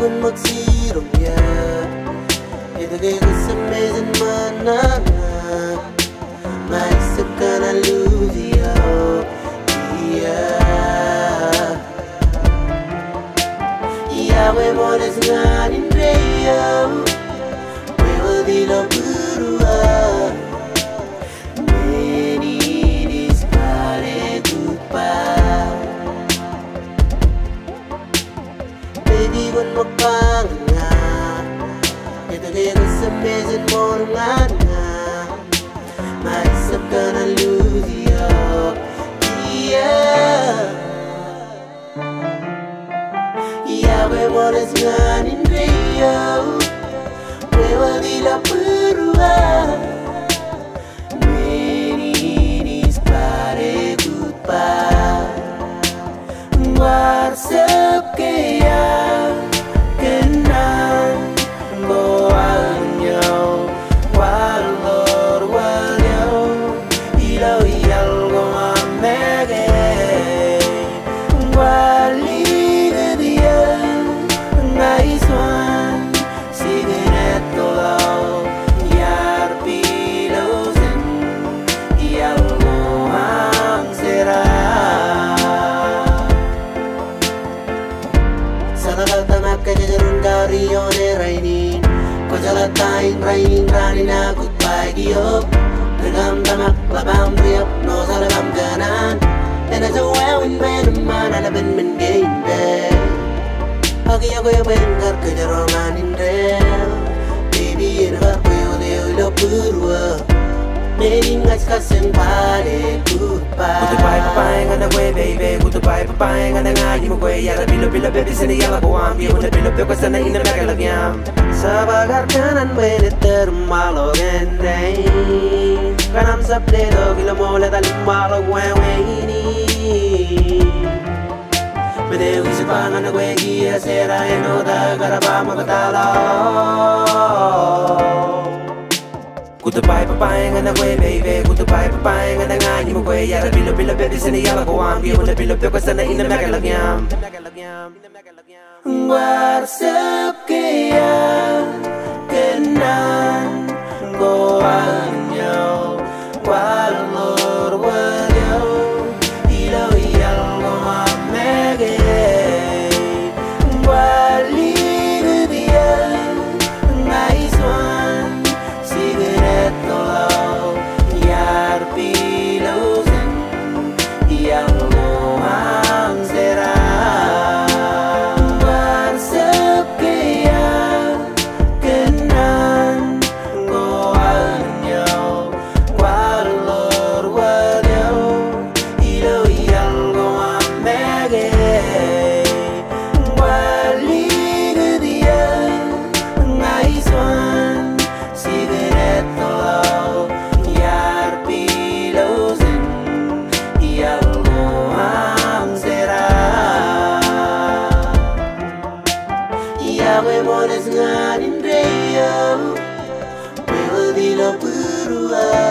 kon magsirong ya etoke ko sa mejen mana maisip ka na luziyo Yawe mones nganin reyo Wewe dilo buruwo menin is pare goodbye Baby kon magpanganga etoke ko sa mejen mo nga maisip ka na luziyo Yawe mones nganin reyo Wewe dilo buruwo menin is pare goodbye Warsep kaya kenang goalnyo walor walyo ilo iyal gomamege wali gedia nice one cigarette low yar pilosin iyal gomang sera Sanagatamak kajajarun kariyone rainin Kojalatain rainin ranin akut pagiyop Regam tamak labam riap no salagam ganan And as a wewin benaman alaban men gain be Agi ako yung bengar kajaronganin rel Baby inakar ko yung leo buruwo menin ngas kaseng pare goodbye Goodbye papaya nga na kwe baby Goodbye papaya nga na nga di mo kwe Yara bilo bilo baby sana yala buwam Di mo na bilo bilo sana ina nagalagyam Sa bagar kanan may termalog and rain Kanam sa pledo gila mo let alimalog weweni Menewi sa pangan na kwe gia sera eno da garaba magatalo Goodbye papaya nga na kwe baby Goodbye papaya nga na nga di mo kwe Yara bilo bilo baby sana yala buwam Di mo na bilo bilo sana ina nagalagyam Warsep kaya kenan goalnyo walor walyo ilo iyal gomamege wali gedia nice one cigarette low yar pilosin iyal gomang sera Yawe mones nganin reyo Wewe dilo buruwo